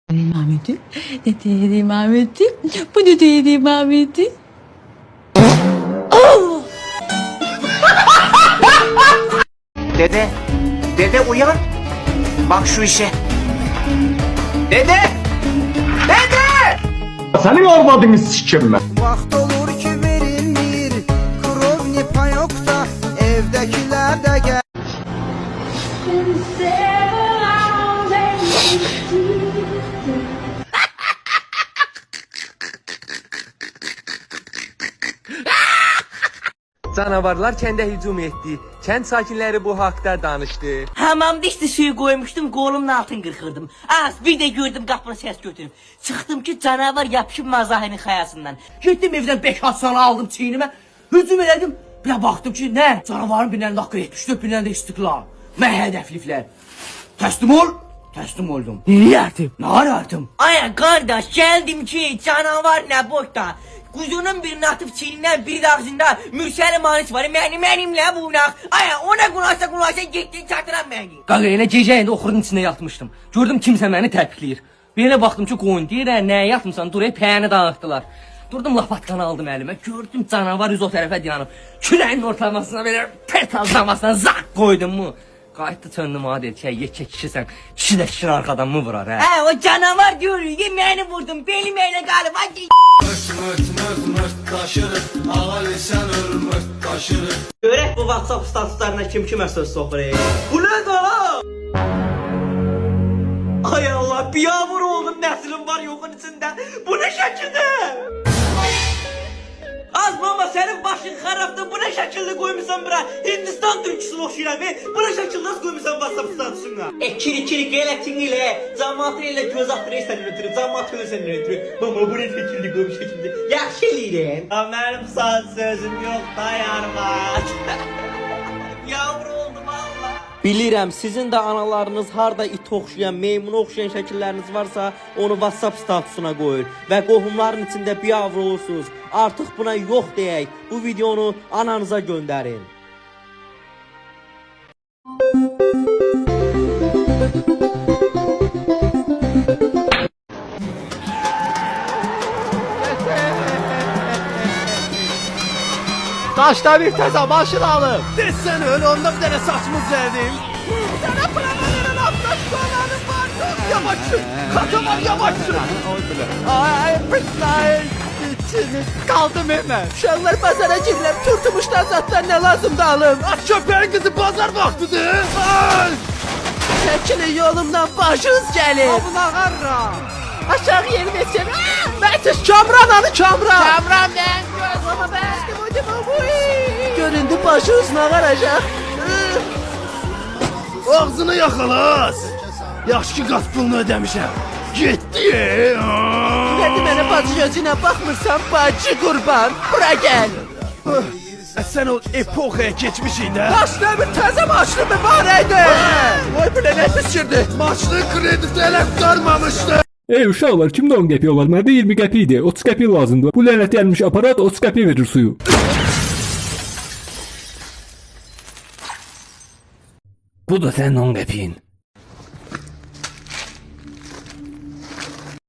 Ahmet'i, dedim Ahmet'i, bu da dedim Ahmet'i. Dede uyan. Bak şu işe. Dede! Dede! Senin arvadını sikim ben. Vaxt olur ki verilmir, krovni payokda, evdəkilər də gəl. Canavarlar kəndə hücum etdi. Kənd sakinləri bu haqda danışdı. Hamamda işte suyu koymuştum, kolumun altını kırkırdım. Az bir de gördüm kapına ses götürüp. Çıktım ki canavar yapışıp mazahinin kayasından. Gittim evden 5 hastalı aldım çiğnime. Hücum elədim. Bir de baktım ki ne? Canavarın birinden dakika 74 birinden de istiklal. Mən hədəfliklər. Teslim ol. Teslim oldum. Niye artım? Ne artım? Ay kardeş geldim ki canavar ne boşta. Kuzunun birini atıp çiğninden biri de ağzında Mürsel manisi var. Benimle bunak. Ay ona kulaşsa gitti çatıran beni. Qaqa elə gecə indi oxurun içində yatmışdım. Gördüm kimsə məni təpikləyir. Bir elə baxdım ki qoyun deyir, nəyə yatmısan? Duraya pəyəni dağıtdılar. Durdum lapatkanı aldım əlimə. Gördüm canavar üz o tərəfə dayanıb. Küləyin ortalamasına belə petaldamasına zaq koydum mu? Qayıtdı çöndüm ha dedi ki, yekə kişisən. Kişi də kişinin arkadan mı vurar hə? Hə o canavar diyor ki məni vurdum. Benim elə qalıb. Görək bu WhatsApp statuslarına kim söz soxur Bu ne daha? Ay Allah bir yağmur oldum nəsilim var yoxun içində. Bu ne şəkildir? Az mama senin başın xarabdır. Bu ne şəkildə qoymusan bura? Hindistan türküsünü oxşayıram. Bu ne şəkildə nasıl qoymusan WhatsApp statusuna? Kiri gələtin ilə, cəmaatın ilə göz atırı sənin ötürü, cəmaat ölü sənin ötürü. Mama bu ne şəkildə qoymuş şəkildə. Yaxşı eləyirəm. Mənim sağ sözüm yox dayarmaz. Yavru oldum Allah. Bilirəm sizin də analarınız harda it oxşayan, meymuna oxşayan şəkilləriniz varsa onu WhatsApp statusuna qoyun və qohumların içində biavr olursunuz. Artıq buna yox deyək. Bu videonu ananıza göndərin. Daşda bir təzə maşın alıb. Desən öyle onda bir dənə saçımız verdim. Sənə plamanın aftaş dolanım var. Yavaşsın. Kaçamam yavaşsın. Ay pıtlay. Kaldım hemen. Uşaqlar bazara girirlər. Turtumuşdan zatdan ne lazım da alım. Aç köpeğin kızı pazar vaktidir. Ay. Çəkilin yolumdan başınız gəlir. Abına qarra. Aşağı yeni geçer. Məhtiş Kamran anı Kamran. Kamran ben. Gözlama ben. Göründü başınız nağaracaq. Ağzını yakalas. Yaxşı ki qaz pulunu ödemişəm. Gitti. Nədir mənə bacı gözünə baxmırsan bacı qurban. Bura gəl. Sen o epoxaya geçmişsin de. Başına bir təzə maşını mübarəkdir. Vay bu nə pişirdi. Maçlı kredisi elə qurtarmamışdı. Ey uşaqlar, kimdə 10 qəpik olar? Məndə 20 qəpik idi. 30 qəpik lazımdır. Bu lənət gəlmiş aparat 30 qəpik verir suyu. Bu da sənin 10 qəpiyin.